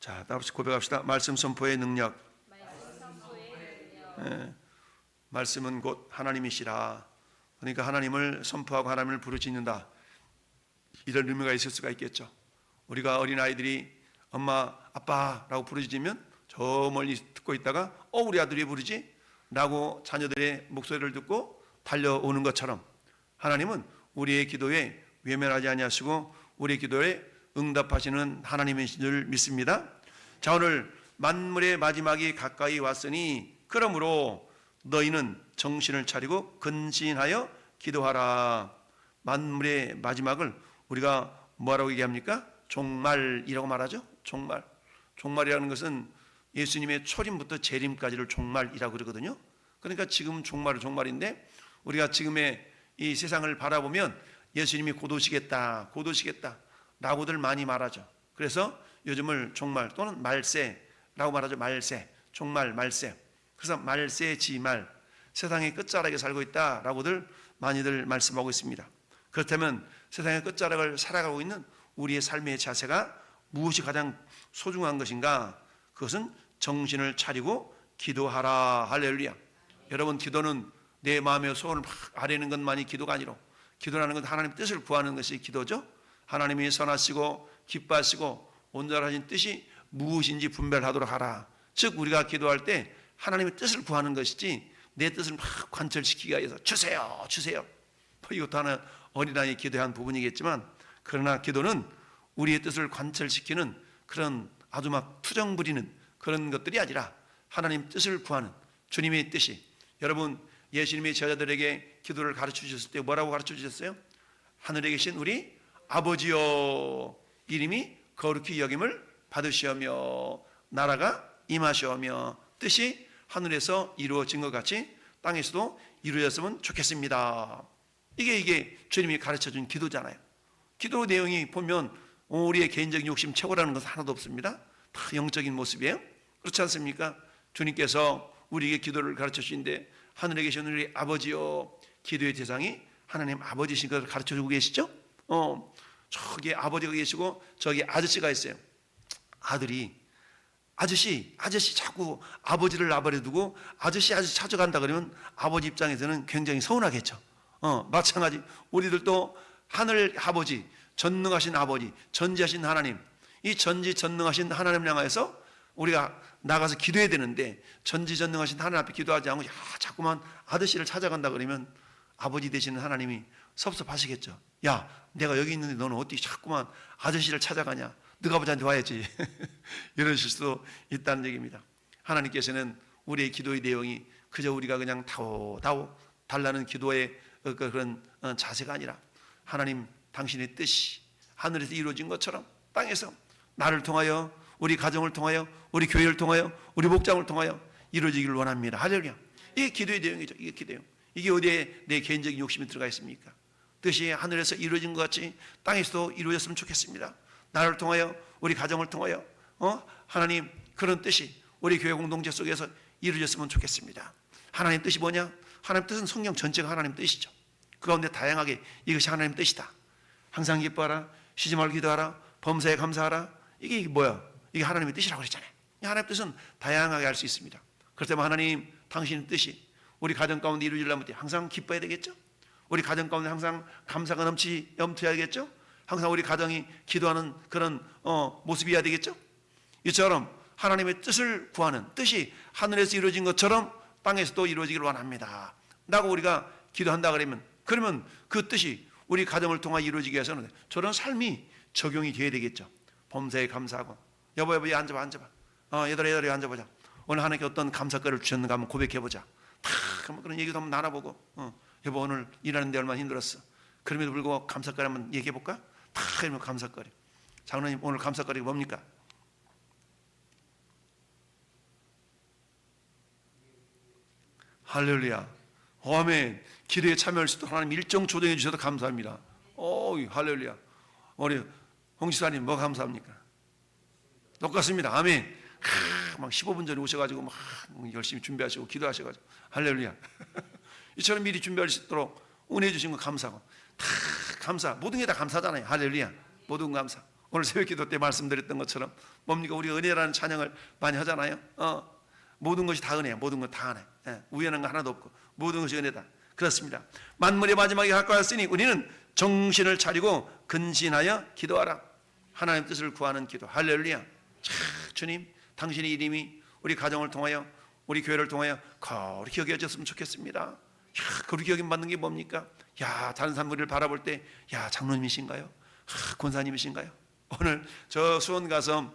자, 다시 고백합시다. 말씀 선포의 능력. 말씀은 곧 하나님이시라. 그러니까 하나님을 선포하고 하나님을 부르짖는다, 이런 의미가 있을 수가 있겠죠. 우리가 어린아이들이 엄마 아빠라고 부르짖으면 저 멀리 듣고 있다가 우리 아들이 왜 부르지? 라고 자녀들의 목소리를 듣고 달려오는 것처럼 하나님은 우리의 기도에 외면하지 아니하시고 우리의 기도에 응답하시는 하나님이신 줄 믿습니다. 자, 오늘 만물의 마지막이 가까이 왔으니 그러므로 너희는 정신을 차리고 근신하여 기도하라. 만물의 마지막을 우리가 뭐라고 얘기합니까? 종말이라고 말하죠. 종말이라는 것은 예수님의 초림부터 재림까지를 종말이라고 그러거든요. 그러니까 지금 종말인데 우리가 지금의 이 세상을 바라보면 예수님이 곧 오시겠다 라고들 많이 말하죠. 그래서 요즘을 종말 또는 말세라고 말하죠. 말세, 종말, 말세. 그래서 말세지말, 세상의 끝자락에 살고 있다라고들 많이들 말씀하고 있습니다. 그렇다면 세상의 끝자락을 살아가고 있는 우리의 삶의 자세가 무엇이 가장 소중한 것인가? 그것은 정신을 차리고 기도하라. 할렐루야. 여러분, 기도는 내 마음의 소원을 막 아뢰는 것만이 기도가 아니라, 기도라는 건 하나님의 뜻을 구하는 것이 기도죠. 하나님이 선하시고 기뻐하시고 온전하신 뜻이 무엇인지 분별하도록 하라. 즉 우리가 기도할 때 하나님의 뜻을 구하는 것이지 내 뜻을 막 관철시키기 위해서 주세요 이것도 하나 어린아이 기도한 부분이겠지만, 그러나 기도는 우리의 뜻을 관철시키는 그런 아주 막 투정 부리는 그런 것들이 아니라 하나님 뜻을 구하는 주님의 뜻이. 여러분, 예수님이 제자들에게 기도를 가르쳐 주셨을 때 뭐라고 가르쳐 주셨어요? 하늘에 계신 우리 아버지여, 이름이 거룩히 여김을 받으시오며 나라가 임하시오며 뜻이 하늘에서 이루어진 것 같이 땅에서도 이루어졌으면 좋겠습니다. 이게 주님이 가르쳐준 기도잖아요. 기도 내용이 보면 우리의 개인적인 욕심 최고라는 것은 하나도 없습니다. 다 영적인 모습이에요. 그렇지 않습니까? 주님께서 우리에게 기도를 가르쳐 주시는데 하늘에 계신 우리 아버지요, 기도의 대상이 하나님 아버지신 것을 가르쳐 주고 계시죠? 저기 아버지가 계시고 저기 아저씨가 있어요. 아들이 아저씨 자꾸 아버지를 나발해 두고 아저씨 찾아간다 그러면 아버지 입장에서는 굉장히 서운하겠죠. 마찬가지 우리들도 하늘 아버지, 전능하신 아버지, 전지하신 하나님, 이 전지전능하신 하나님을 향해서 우리가 나가서 기도해야 되는데 전지전능하신 하나님 앞에 기도하지 않고 자꾸만 아저씨를 찾아간다 그러면 아버지 되시는 하나님이 섭섭하시겠죠. 야, 내가 여기 있는데 너는 어떻게 자꾸만 아저씨를 찾아가냐? 너가 아버지한테 와야지. 이러실 수도 있다는 얘기입니다. 하나님께서는 우리의 기도의 내용이 그저 우리가 그냥 다오 달라는 기도의 그런 자세가 아니라 하나님 당신의 뜻이 하늘에서 이루어진 것처럼 땅에서 나를 통하여, 우리 가정을 통하여, 우리 교회를 통하여, 우리 목장을 통하여 이루어지기를 원합니다. 할렐루야. 이게 기도의 내용이죠. 이게 기도예요. 이게 어디에 내 개인적인 욕심이 들어가 있습니까? 뜻이 하늘에서 이루어진 것 같이 땅에서도 이루어졌으면 좋겠습니다. 나를 통하여, 우리 가정을 통하여 하나님 그런 뜻이 우리 교회 공동체 속에서 이루어졌으면 좋겠습니다. 하나님 뜻이 뭐냐? 하나님 뜻은 성경 전체가 하나님 뜻이죠. 그 가운데 다양하게 이것이 하나님 뜻이다. 항상 기뻐하라, 쉬지 말고 기도하라, 범사에 감사하라. 이게 뭐야? 이게 하나님의 뜻이라고 그랬잖아요. 하나님의 뜻은 다양하게 할 수 있습니다. 그렇다면 하나님 당신의 뜻이 우리 가정 가운데 이루어지려면 항상 기뻐해야 되겠죠? 우리 가정 가운데 항상 감사가 넘쳐야겠죠? 항상 우리 가정이 기도하는 그런 모습이어야 되겠죠? 이처럼 하나님의 뜻을 구하는, 뜻이 하늘에서 이루어진 것처럼 땅에서도 이루어지기를 원합니다 라고 우리가 기도한다 그러면 그 뜻이 우리 가정을 통해 이루어지기 위해서는 저런 삶이 적용이 돼야 되겠죠. 범사에 감사하고, 여보 앉아봐. 얘들아 앉아보자. 오늘 하나님께 어떤 감사거리를 주셨는가 한번 고백해보자. 탁 그런 얘기도 한번 나눠보고, 여보 오늘 일하는데 얼마나 힘들었어. 그럼에도 불구하고 감사거리 한번 얘기해볼까? 탁 이러면 감사거리. 장로님 오늘 감사거리가 뭡니까? 할렐루야. 아멘. 기도에 참여할 수 있도록 하나님 일정 조정해 주셔서 감사합니다. 할렐루야. 우리 홍지사님 뭐 감사합니까? 똑같습니다. 아멘. 막 15분 전에 오셔가지고 막 열심히 준비하시고 기도하셔가지고 할렐루야. 이처럼 미리 준비할 수 있도록 은혜 주신 거 감사하고 다 감사. 모든 게 다 감사잖아요. 할렐루야. 모든 감사. 오늘 새벽기도 때 말씀드렸던 것처럼 뭡니까? 우리가 은혜라는 찬양을 많이 하잖아요. 모든 것이 다 은혜야. 모든 것 다 은혜. 우연한 거 하나도 없고 모든 것이 은혜다. 그렇습니다. 만물의 마지막에 가까이 왔으니 우리는 정신을 차리고 근신하여 기도하라. 하나님의 뜻을 구하는 기도. 할렐루야. 주님, 당신의 이름이 우리 가정을 통하여, 우리 교회를 통하여 거룩히 여겨졌으면 좋겠습니다. 거룩히 여김 받는 게 뭡니까? 다른 사람들을 바라볼 때 장로님이신가요? 권사님이신가요? 오늘 저 수원 가서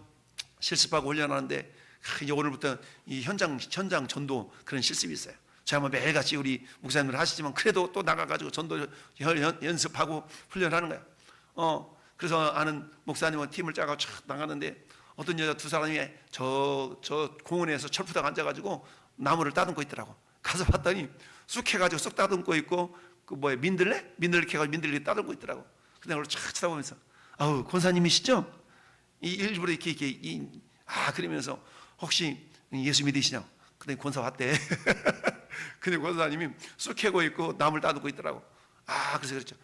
실습하고 훈련하는데 이제 오늘부터 이 현장 전도 그런 실습이 있어요. 제가 매일같이 우리 목사님들 하시지만 그래도 또 나가가지고 전도 연습하고 훈련하는 거야. 그래서 아는 목사님은 팀을 짜고 촥 나가는데 어떤 여자 두 사람이 저 공원에서 철푸덕 앉아가지고 나무를 따듬고 있더라고. 가서 봤더니 쑥 해가지고 쑥 따듬고 있고 민들레 캐가지고 민들레 따듬고 있더라고. 근데 그걸 촥 쳐다보면서 아우 권사님이시죠? 일부러 이렇게 그러면서 혹시 예수 믿으시냐고. 근데 권사 왔대. 근데 권사님이 쑥 캐고 있고 나무를 따듬고 있더라고. 그래서 그랬죠.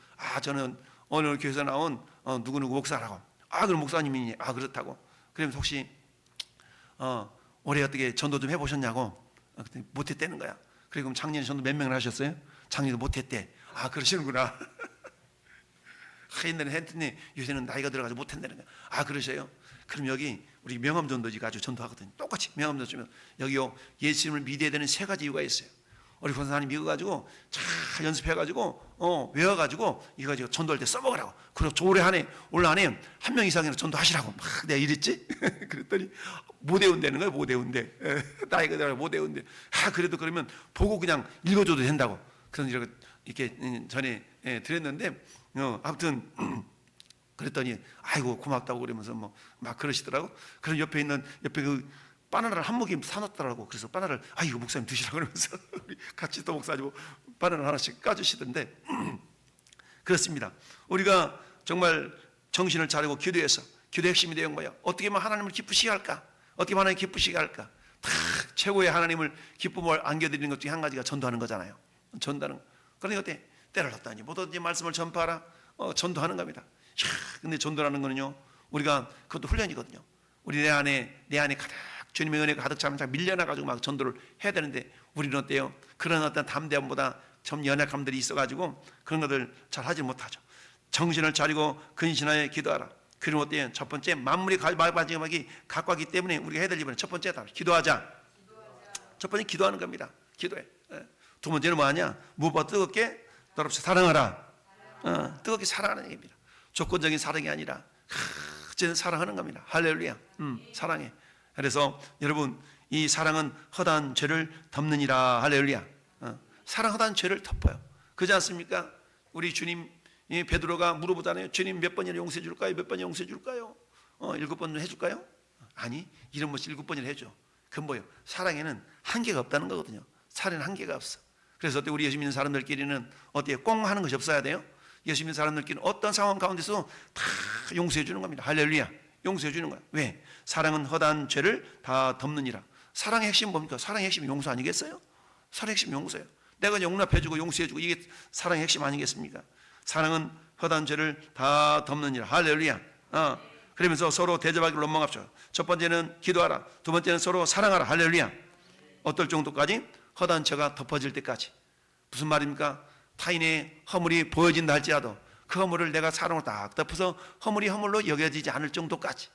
저는 어느 교회에서 나온 누구누구 목사라고. 그럼 목사님이니? 그렇다고. 그러면서 혹시 올해 어떻게 전도 좀 해보셨냐고. 그랬더니 못했다는 거야. 그럼 작년에 전도 몇 명을 하셨어요? 작년에도 못했대. 그러시는구나. 옛날에 했더니 요새는 나이가 들어가서 못한다는 거야. 그러셔요? 그럼 여기 우리 명함전도지 가지고 전도하거든요. 똑같이 명함전도 주면 여기요 예수님을 믿어야 되는 세 가지 이유가 있어요. 우리 권사님 믿어가지고 잘 연습해가지고 외워가지고 이거 가지고 전도할 때 써먹으라고. 그리고 올해 한해 한 명 이상이나 전도하시라고 막 내가 이랬지. 그랬더니 못 외운다는 거예요. 못 외운대. 나이가 들어가서 못 외운대. 그래도 그러면 보고 그냥 읽어줘도 된다고. 그래서 이렇게 전에 드렸는데 아무튼 그랬더니 아이고 고맙다고 그러면서 막 그러시더라고. 그럼 옆에 그 바나나를 한 무기 사놨더라고. 그래서 바나나를 이거 목사님 드시라고 그러면서 우리 같이 또 목사님 바나나 하나씩 까주시던데 그렇습니다. 우리가 정말 정신을 차리고 기도해서 기도의 핵심이 되는 거예요. 어떻게 하면 하나님을 기쁘시게 할까? 어떻게 하면 하나님 기쁘시게 할까? 최고의 하나님을 기쁨을 안겨드리는 것 중에 한 가지가 전도하는 거잖아요. 전도하는 거. 그러니까 어때? 때를 얻다니 뭐든지 말씀을 전파하라. 전도하는 겁니다. 근데 전도라는 거는요 우리가 그것도 훈련이거든요. 우리 내 안에 가득 주님의 은혜가 가득 차면 밀려나가지고 막 전도를 해야 되는데 우리는 어때요? 그런 어떤 담대함보다 좀 연약함들이 있어가지고 그런 것들 잘 하지 못하죠. 정신을 차리고 근신하여 기도하라. 그럼 어때요? 첫 번째 만물이 마지막이 가까웠기 때문에 우리가 해야 될 일은 첫 번째다. 기도하자. 첫 번째 기도하는 겁니다. 기도해. 두 번째는 뭐하냐? 무엇보다 뜨겁게 더럽게 사랑하라. 뜨겁게 사랑하는 얘기입니다. 조건적인 사랑이 아니라 어쨌든 사랑하는 겁니다. 할렐루야. 사랑해. 그래서 여러분 이 사랑은 허다한 죄를 덮느니라. 할렐루야. 사랑 허다한 죄를 덮어요. 그렇지 않습니까? 우리 주님 베드로가 물어보잖아요. 주님 몇 번이나 용서해 줄까요? 몇 번이나 용서해 줄까요? 7번 해줄까요? 아니 이런 것이 7번이나 해줘. 그건 뭐예요? 사랑에는 한계가 없다는 거거든요. 사랑에는 한계가 없어. 그래서 우리 예수 믿는 사람들끼리는 어때요? 꽁 하는 것이 없어야 돼요. 예수 믿는 사람들끼리는 어떤 상황 가운데서 다 용서해 주는 겁니다. 할렐루야. 용서해 주는 거야. 왜? 사랑은 허다한 죄를 다 덮느니라. 사랑의 핵심은 뭡니까? 사랑의 핵심이 용서 아니겠어요? 사랑의 핵심이 용서예요. 내가 용납해주고 용서해주고 이게 사랑의 핵심 아니겠습니까? 사랑은 허다한 죄를 다 덮느니라. 할렐루야. 그러면서 서로 대접하기를 원망합시다. 첫 번째는 기도하라. 두 번째는 서로 사랑하라. 할렐루야. 어떨 정도까지? 허다한 죄가 덮어질 때까지. 무슨 말입니까? 타인의 허물이 보여진다 할지라도 그 허물을 내가 사랑으로 딱 덮어서 허물이 허물로 여겨지지 않을 정도까지.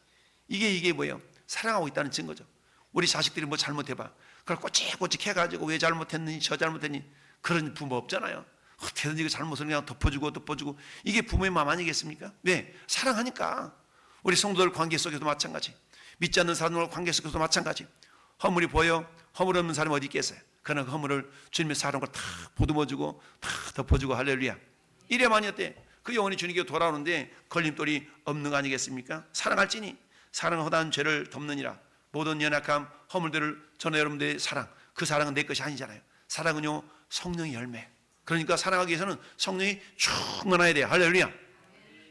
이게 뭐예요? 사랑하고 있다는 증거죠. 우리 자식들이 뭐 잘못해봐. 그걸 꼬치꼬치 해가지고 왜 잘못했느니 저 잘못했니 그런 부모 없잖아요. 어떻게든지 그 잘못을 그냥 덮어주고 이게 부모의 마음 아니겠습니까? 왜? 사랑하니까. 우리 성도들 관계 속에서도 마찬가지. 믿지 않는 사람들 관계 속에서도 마찬가지. 허물이 보여 허물 없는 사람이 어디 있겠어요? 그러나 그 허물을 주님의 사랑으로 다 보듬어주고 다 덮어주고 할렐루야. 이래만이 어때? 그 영혼이 주님께 돌아오는데 걸림돌이 없는 거 아니겠습니까? 사랑할지니 사랑은 허다한 죄를 덮느니라. 모든 연약함 허물들을 저는 여러분들의 사랑, 그 사랑은 내 것이 아니잖아요. 사랑은요 성령의 열매. 그러니까 사랑하기 위해서는 성령이 충만해야 돼요. 할렐루야.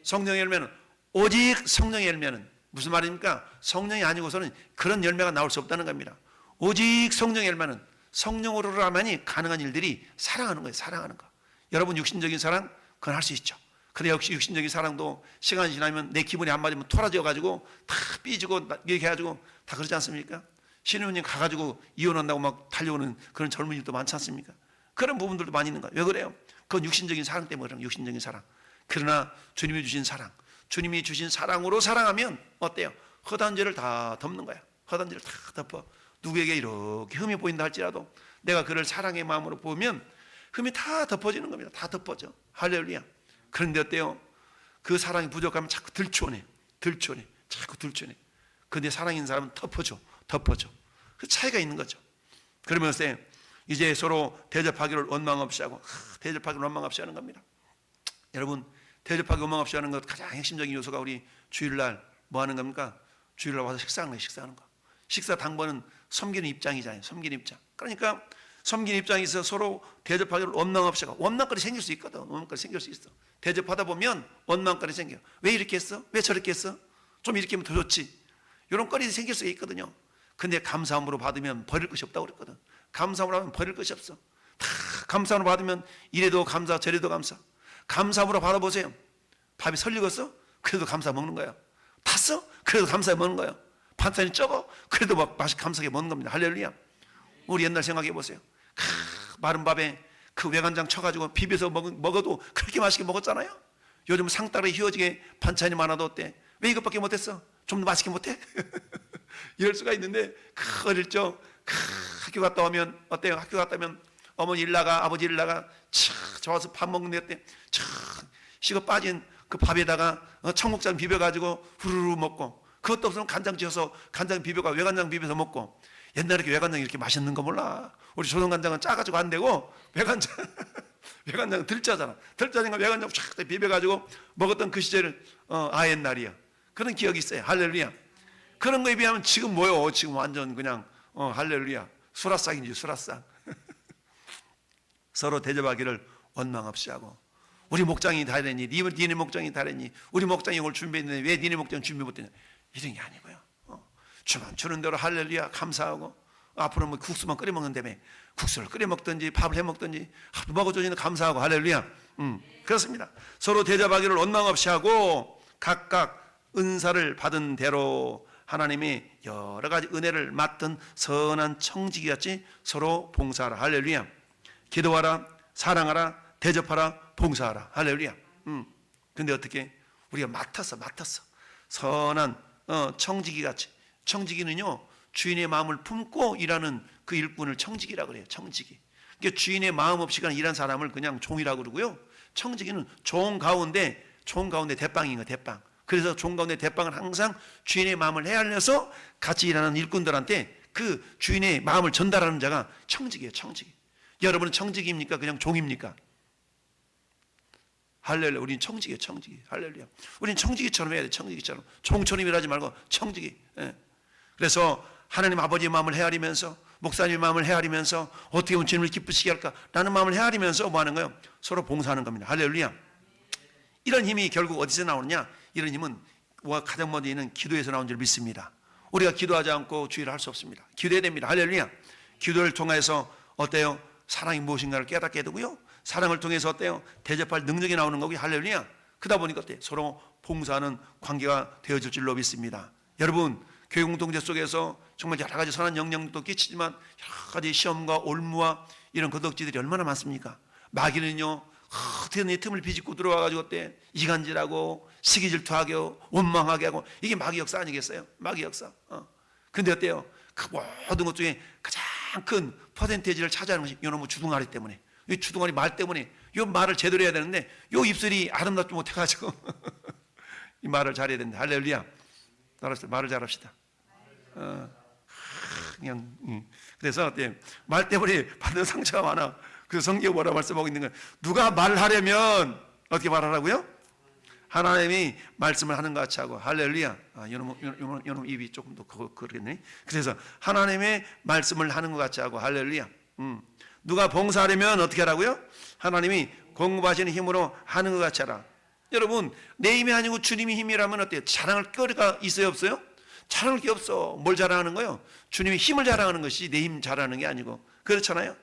성령의 열매는 오직 성령의 열매는 무슨 말입니까? 성령이 아니고서는 그런 열매가 나올 수 없다는 겁니다. 오직 성령의 열매는 성령으로라만이 가능한 일들이 사랑하는 거예요. 사랑하는 거. 여러분 육신적인 사랑 그건 할 수 있죠. 근데 역시 육신적인 사랑도 시간이 지나면 내 기분이 안 맞으면 토라져가지고 다 삐지고 이렇게 해가지고 다 그러지 않습니까? 신혼여행 가가지고 이혼한다고 막 달려오는 그런 젊은이들도 많지 않습니까? 그런 부분들도 많이 있는 거예요. 왜 그래요? 그건 육신적인 사랑 때문에 그런 육신적인 사랑. 그러나 주님이 주신 사랑, 주님이 주신 사랑으로 사랑하면 어때요? 허다한 죄를 다 덮는 거야. 허다한 죄를 다 덮어. 누구에게 이렇게 흠이 보인다 할지라도 내가 그를 사랑의 마음으로 보면 흠이 다 덮어지는 겁니다. 다 덮어져. 할렐루야. 그런데 어때요? 그 사랑이 부족하면 자꾸 들추어내. 자꾸 들추어내. 근데 사랑 있는 사람은 덮어줘. 그 차이가 있는 거죠. 그러면서 이제 서로 대접하기를 원망 없이 하고, 대접하기를 원망 없이 하는 겁니다. 여러분, 대접하기 원망 없이 하는 것 가장 핵심적인 요소가 우리 주일날 뭐 하는 겁니까? 주일날 와서 식사하는 거예요. 식사하는 거. 식사 당번은 섬기는 입장이잖아요. 섬기는 입장. 그러니까 섬기는 입장에서 서로 대접하기를 원망 없이 하고, 원망거리 생길 수 있거든. 원망거리 생길 수 있어. 대접하다 보면 원망거리 생겨. 왜 이렇게 했어? 왜 저렇게 했어? 좀 이렇게 하면 더 좋지. 이런 거리 생길 수 있거든요. 근데 감사함으로 받으면 버릴 것이 없다고 그랬거든. 감사함으로 하면 버릴 것이 없어. 다 감사함으로 받으면 이래도 감사, 저래도 감사. 감사함으로 받아보세요. 밥이 설익었어? 그래도 감사 먹는 거야. 탔어? 그래도 감사해 먹는 거야. 반찬이 적어? 그래도 막 맛있게 감사하게 먹는 겁니다. 할렐루야. 우리 옛날 생각해 보세요. 마른 밥에 그 외간장 쳐가지고 비벼서 먹어도 그렇게 맛있게 먹었잖아요. 요즘 상따라 휘어지게 반찬이 많아도 어때? 왜 이것밖에 못했어? 좀 더 맛있게 못해? 이럴 수가 있는데, 어릴 적 학교 갔다 오면 어때요? 학교 갔다 오면 어머니 일 나가, 아버지 일 나가, 좋아서 밥 먹는데 어때? 식어 빠진 그 밥에다가 청국장 비벼가지고 후루루 먹고, 그것도 없으면 간장 지어서 간장 비벼가 외간장 비벼서 먹고. 옛날에 외간장이 이렇게 맛있는 거 몰라. 우리 조선간장은 짜가지고 안 되고 외간장은 들짜잖아. 들짜니까 외간장 쫙 비벼가지고 먹었던 그 시절을 옛날이야. 그런 기억이 있어요. 할렐루야. 그런 거에 비하면 지금 뭐요? 지금 완전 그냥 할렐루야. 수라상이지, 수라상. 서로 대접하기를 원망 없이 하고, 우리 목장이 다랬니? 니네 목장이 다랬니? 우리 목장이 이걸 준비했는데 왜 니네 목장 준비 못했냐? 이런 게 아니고요. 주만 주는 대로 할렐루야 감사하고, 앞으로 뭐 국수만 끓여 먹는다며 국수를 끓여 먹든지 밥을 해 먹든지 먹어주니까 감사하고 할렐루야. 그렇습니다. 서로 대접하기를 원망 없이 하고, 각각 은사를 받은 대로 하나님이 여러 가지 은혜를 맡은 선한 청지기같이 서로 봉사하라. 할렐루야. 기도하라, 사랑하라, 대접하라, 봉사하라. 할렐루야. 근데 어떻게 우리가 맡았어. 선한 청지기같이. 청지기는요, 주인의 마음을 품고 일하는 그 일꾼을 청지기라 그래요. 청지기. 그러니까 주인의 마음 없이 일하는 사람을 그냥 종이라고 그러고요. 청지기는 종 가운데 대빵인 거예요. 대빵. 그래서 종 가운데 대빵은 항상 주인의 마음을 헤아려서 같이 일하는 일꾼들한테 그 주인의 마음을 전달하는 자가 청지기예요. 청지기. 여러분은 청지기입니까? 그냥 종입니까? 할렐루야. 우리는 청지기예요. 청지기. 할렐루야. 우리는 청지기처럼 해야 돼. 청지기처럼. 종처럼 일하지 말고 청지기. 예. 그래서 하나님 아버지의 마음을 헤아리면서, 목사님의 마음을 헤아리면서 어떻게 하면 주님을 기쁘시게 할까? 라는 마음을 헤아리면서 뭐 하는 거예요? 서로 봉사하는 겁니다. 할렐루야. 이런 힘이 결국 어디서 나오느냐? 이런 힘은 가장 먼저 있는 기도에서 나온 줄 믿습니다. 우리가 기도하지 않고 주의를 할 수 없습니다. 기도해야 됩니다. 할렐루야. 기도를 통해서 어때요? 사랑이 무엇인가를 깨닫게 되고요. 사랑을 통해서 어때요? 대접할 능력이 나오는 거고요. 할렐루야. 그러다 보니까 어때요? 서로 봉사하는 관계가 되어질 줄로 믿습니다. 여러분, 교회 공동체 속에서 정말 여러 가지 선한 영향도 끼치지만 여러 가지 시험과 올무와 이런 거덕지들이 얼마나 많습니까? 마귀는요, 어떻게 내 틈을 비집고 들어와가지고 어때? 이간질하고 시기질투하고 원망하게 하고, 이게 마귀 역사 아니겠어요? 마귀 역사. 근데 어때요? 그 모든 것 중에 가장 큰 퍼센테이지를 차지하는 것이 요놈의 주둥아리 때문에, 이 주둥아리 말 때문에. 이 말을 제대로 해야 되는데 이 입술이 아름답지 못해가지고 이 말을 잘해야 된다. 할렐루야. 말을 잘합시다. 그냥 그래서 어때? 말 때문에 받는 상처가 많아. 그래서 성경에 뭐라 말씀하고 있는 거야? 누가 말하려면 어떻게 말하라고요? 하나님이 말씀을 하는 것 같이 하고. 할렐루야. 요놈 입이 조금 더 그러겠네. 그래서 하나님의 말씀을 하는 것 같이 하고. 할렐루야. 누가 봉사하려면 어떻게 하라고요? 하나님이 공급하시는 힘으로 하는 것 같이 하라. 여러분, 내 힘이 아니고 주님의 힘이라면 어때요? 자랑할 거리가 있어요, 없어요? 자랑할 게 없어. 뭘 자랑하는 거예요? 주님의 힘을 자랑하는 것이 내 힘 자랑하는 게 아니고. 그렇잖아요.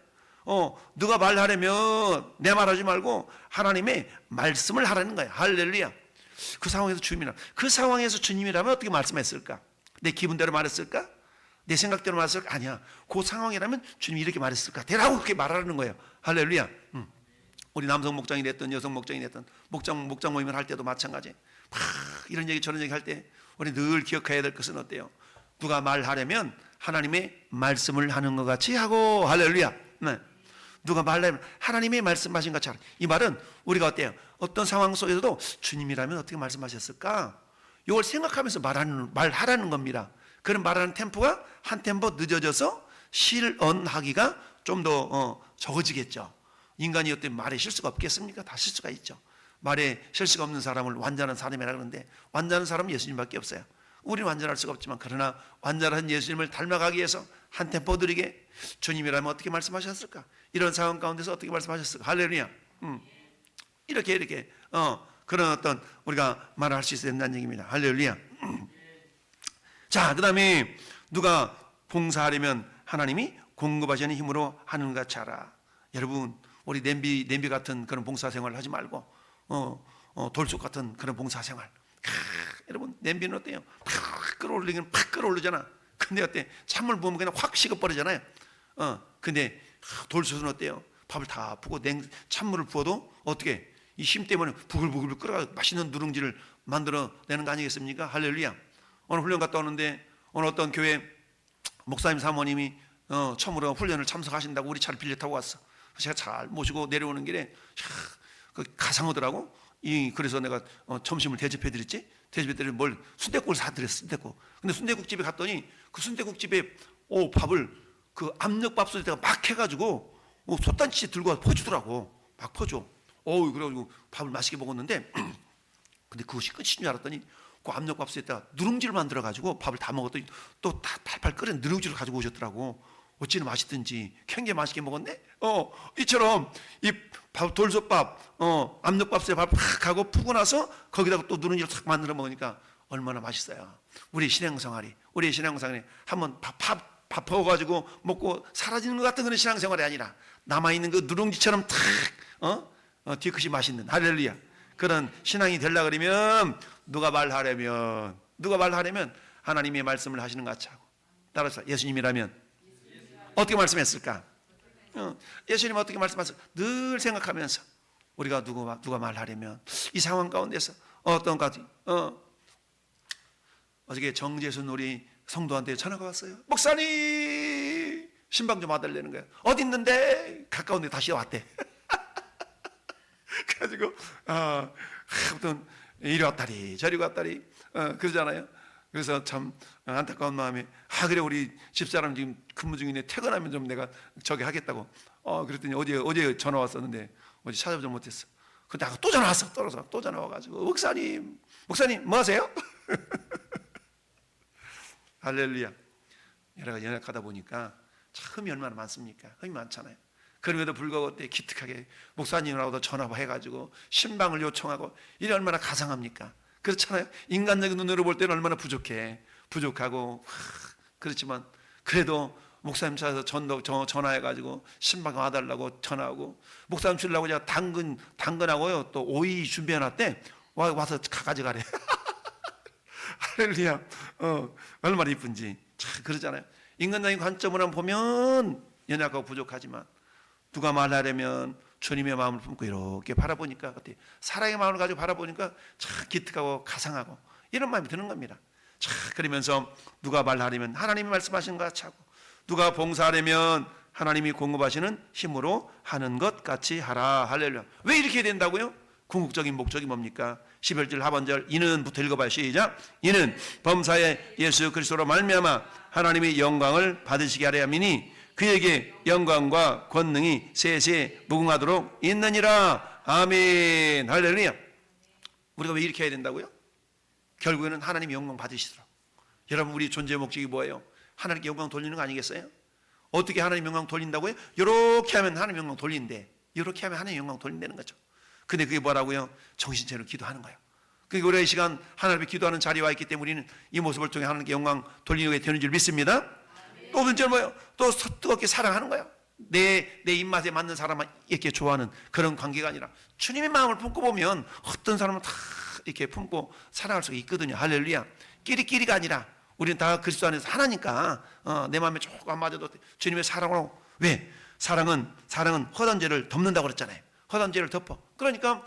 누가 말하려면 내 말하지 말고 하나님의 말씀을 하라는 거야. 할렐루야. 그 상황에서 주님이라면 어떻게 말씀했을까? 내 기분대로 말했을까? 내 생각대로 말했을까? 아니야. 그 상황이라면 주님이 이렇게 말했을까? 대라고 그렇게 말하는 거예요. 할렐루야. 우리 남성 목장이 됐든 여성 목장이 됐든 목장 모임을 할 때도 마찬가지. 막 이런 얘기 저런 얘기 할 때 우리 늘 기억해야 될 것은 어때요? 누가 말하려면 하나님의 말씀을 하는 것 같이 하고, 할렐루야. 네. 누가 말하려면 하나님의 말씀하신 것 같이 하라. 이 말은 우리가 어때요? 어떤 상황 속에서도 주님이라면 어떻게 말씀하셨을까? 이걸 생각하면서 말하라는 겁니다. 그런 말하는 템포가 한 템포 늦어져서 실언하기가 좀 더 적어지겠죠. 인간이 어때 말에 실수가 없겠습니까? 다 실수가 있죠. 말에 실수가 없는 사람을 완전한 사람이라 그러는데 완전한 사람은 예수님밖에 없어요. 우리는 완전할 수가 없지만 그러나 완전한 예수님을 닮아가기 위해서 한 템포 느리게 주님이라면 어떻게 말씀하셨을까? 이런 상황 가운데서 어떻게 말씀하셨을까? 할렐루야. 이렇게 그런 어떤 우리가 말을 할 수 있어야 된다는 얘기입니다. 할렐루야. 자, 그 다음에 누가 봉사하려면 하나님이 공급하시는 힘으로 하는 것 같이 하라. 여러분, 우리 냄비 같은 그런 봉사생활을 하지 말고 돌솥 같은 그런 봉사생활. 여러분, 냄비는 어때요? 팍 끌어올리긴 팍 끌어올리잖아. 근데 어때? 찬물 부으면 그냥 확 식어버리잖아요. 근데 돌솥은 어때요? 밥을 다 붓고 찬물을 부어도 어떻게? 이 힘 때문에 부글부글 끓어가지고 맛있는 누룽지를 만들어내는 거 아니겠습니까? 할렐루야. 오늘 훈련 갔다 오는데 오늘 어떤 교회 목사님 사모님이 처음으로 훈련을 참석하신다고 우리 차를 빌려 타고 왔어. 제가 잘 모시고 내려오는 길에 가상하더라고. 그래서 내가 점심을 대접해드렸지. 대접해드리면 뭘 순댓국을 사드렸어. 순댓국. 근데 순댓국집에 갔더니 그 순댓국집에 밥을 그 압력밥솥에다가 막 해가지고 솥단지 들고 와서 퍼주더라고. 막 퍼줘. 그래가지고 밥을 맛있게 먹었는데 근데 그것이 끝인 줄 알았더니 그 압력밥솥에다가 누룽지를 만들어가지고 밥을 다 먹었더니 또 다 팔팔 끓인 누룽지를 가지고 오셨더라고. 어찌나 맛있든지 굉장히 맛있게 먹었네. 이처럼 이 돌솥밥, 압력밥솥에 밥 팍 하고 푸고 나서 거기다가 또 누룽지를 탁 만들어 먹으니까 얼마나 맛있어요. 우리의 신앙생활이 한번 밥 퍼가지고 먹고 사라지는 것 같은 그런 신앙생활이 아니라 남아있는 그 누룽지처럼 탁 뒤끝이 맛있는, 할렐루야, 그런 신앙이 되려고 그러면 누가 말하려면 하나님의 말씀을 하시는 것 같이 하고. 따라서 예수님이라면 어떻게 말씀했을까? 예수님 어떻게 말씀하셨을까? 늘 생각하면서 우리가 누가 말하려면 이 상황 가운데서 어떤 가지 어저께 정재순 우리 성도한테 전화가 왔어요. 목사님 신방 좀 와달라는 거예요. 어디 있는데? 가까운데 다시 왔대. 그래가지고 어떤 이리 왔다리 저리 왔다리 그러잖아요. 그래서 참 안타까운 마음에 그래 우리 집사람 지금 근무 중인데 퇴근하면 좀 내가 저기 하겠다고 그랬더니 어제 전화 왔었는데 어제 찾아보지 못했어. 근데 또 전화 왔어. 또 전화 와가지고 목사님 뭐 하세요? 할렐루야. 여러 연약하다 보니까 참 얼마나 많습니까? 흠이 많잖아요. 그럼에도 불구하고 그때 기특하게 목사님하고도 전화해가지고 신방을 요청하고 이게 얼마나 가상합니까? 그렇잖아요. 인간적인 눈으로 볼 때는 얼마나 부족하고 그렇지만 그래도 목사님 찾아서 전화해가지고 신방 와달라고 전화하고 목사님 주려고 제가 당근하고요 또 오이 준비해놨대. 와서 가져가래. 할렐루야. 얼마나 이쁜지. 참 그러잖아요. 인간적인 관점으로 보면 연약하고 부족하지만 누가 말하려면 주님의 마음을 품고 이렇게 바라보니까 어때? 사랑의 마음을 가지고 바라보니까 참 기특하고 가상하고 이런 마음이 드는 겁니다. 참 그러면서 누가 말하려면 하나님이 말씀하시는 것 같이 하고 누가 봉사하려면 하나님이 공급하시는 힘으로 하는 것 같이 하라. 할렐루야. 왜 이렇게 된다고요? 궁극적인 목적이 뭡니까? 11절 하반절 이는부터 읽어봐요. 시작. 이는 범사의 예수 그리스도로 말미암아 하나님의 영광을 받으시게 하려 함이니 그에게 영광과 권능이 세세 무궁하도록 있느니라. 아멘. 할렐루야. 우리가 왜 이렇게 해야 된다고요? 결국에는 하나님 영광 받으시도록. 여러분 우리 존재의 목적이 뭐예요? 하나님께 영광 돌리는 거 아니겠어요? 어떻게 하나님 영광 돌린다고요? 이렇게 하면 하나님 영광 돌린대. 이렇게 하면 하나님 영광 돌린다는 거죠. 근데 그게 뭐라고요? 정신체로 기도하는 거예요. 그러니까 우리가 이 시간 하나님 앞에 기도하는 자리에 와 있기 때문에 우리는 이 모습을 통해 하나님께 영광 돌리게 되는 줄 믿습니다. 또 번째는 뭐예요? 또 뜨겁게 사랑하는 거예요. 내 입맛에 맞는 사람만 이렇게 좋아하는 그런 관계가 아니라 주님의 마음을 품고 보면 어떤 사람은 다 이렇게 품고 사랑할 수가 있거든요. 할렐루야. 끼리끼리가 아니라 우리는 다 그리스도 안에서 하나니까 내 마음에 조금 안 맞아도 주님의 사랑으로. 왜? 사랑은 허다한 죄를 덮는다고 그랬잖아요. 허다한 죄를 덮어. 그러니까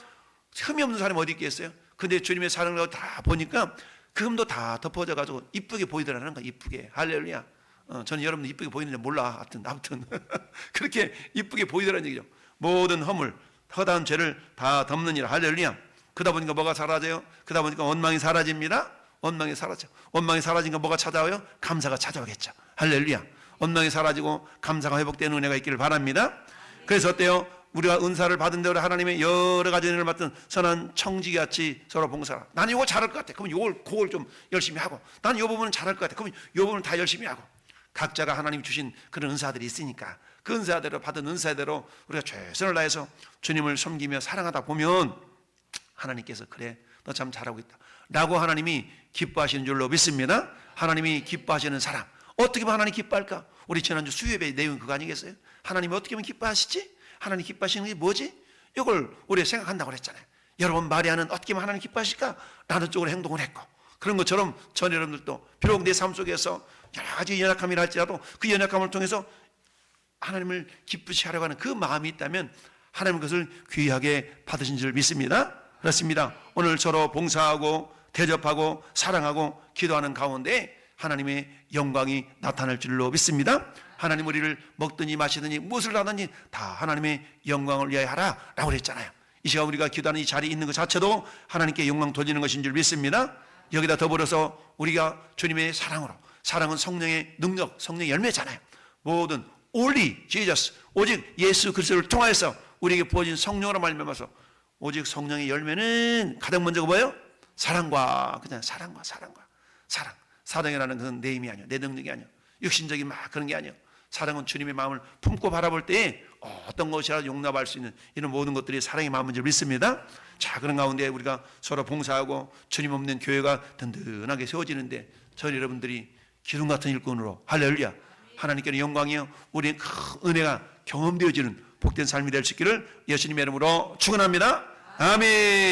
흠이 없는 사람이 어디 있겠어요? 근데 주님의 사랑을 다 보니까 그 흠도 다 덮어져 가지고 이쁘게 보이더라는 거야. 이쁘게. 할렐루야. 저는 여러분들 이쁘게 보이는지 몰라. 아무튼 그렇게 이쁘게 보이더라는 얘기죠. 모든 허물, 허다한 죄를 다 덮느니라. 할렐루야. 그러다 보니까 뭐가 사라져요? 그러다 보니까 원망이 사라집니다. 원망이 사라져. 원망이 사라지니까 뭐가 찾아와요? 감사가 찾아오겠죠. 할렐루야. 원망이 사라지고 감사가 회복되는 은혜가 있기를 바랍니다. 그래서 어때요? 우리가 은사를 받은 대로 하나님의 여러 가지 은혜를 받던 선한 청지기같이 서로 봉사하라. 나는 이걸 잘할 것 같아. 그러면 그걸 좀 열심히 하고, 나는 이 부분은 잘할 것 같아. 그러면 이 부분은 다 열심히 하고. 각자가 하나님 주신 그런 은사들이 있으니까 그 은사대로 받은 은사대로 우리가 최선을 다해서 주님을 섬기며 사랑하다 보면 하나님께서 그래 너 참 잘하고 있다 라고 하나님이 기뻐하시는 줄로 믿습니다. 하나님이 기뻐하시는 사람, 어떻게 하면 하나님 기뻐할까? 우리 지난주 수요예배 내용 그거 아니겠어요? 하나님이 어떻게 하면 기뻐하시지? 하나님 기뻐하시는 게 뭐지? 이걸 우리가 생각한다고 그랬잖아요. 여러분 마리아는 어떻게 하면 하나님 기뻐하실까? 라는 쪽으로 행동을 했고, 그런 것처럼 전 여러분들도 비록 내 삶 속에서 여러 가지 연약함이라 할지라도 그 연약함을 통해서 하나님을 기쁘시 하려고 하는 그 마음이 있다면 하나님 그것을 귀하게 받으신 줄 믿습니다. 그렇습니다. 오늘 서로 봉사하고 대접하고 사랑하고 기도하는 가운데 하나님의 영광이 나타날 줄로 믿습니다. 하나님 우리를 먹든지 마시든지 무엇을 하든지 다 하나님의 영광을 위하여 하라 라고 그랬잖아요. 이 시간 우리가 기도하는 이 자리에 있는 것 자체도 하나님께 영광 돌리는 것인 줄 믿습니다. 여기다 더불어서 우리가 주님의 사랑으로, 사랑은 성령의 능력, 성령의 열매잖아요. 모든 only Jesus, 오직 예수 그리스도를 통하여서 우리에게 부어진 성령으로 말미암아서 오직 성령의 열매는 가장 먼저가 뭐예요? 사랑과, 그냥 사랑과 사랑. 사랑이라는 그건 내 힘이 아니야, 내 능력이 아니야, 육신적인 막 그런 게 아니야. 사랑은 주님의 마음을 품고 바라볼 때 어떤 것이라도 용납할 수 있는 이런 모든 것들이 사랑의 마음인 줄 믿습니다. 자, 그런 가운데 우리가 서로 봉사하고 주님 없는 교회가 든든하게 세워지는데 저희 여러분들이 기둥 같은 일꾼으로, 할렐루야, 하나님께는 영광이요 우리의 큰 은혜가 경험되어지는 복된 삶이 될 수 있기를 예수님의 이름으로 축원합니다. 아멘.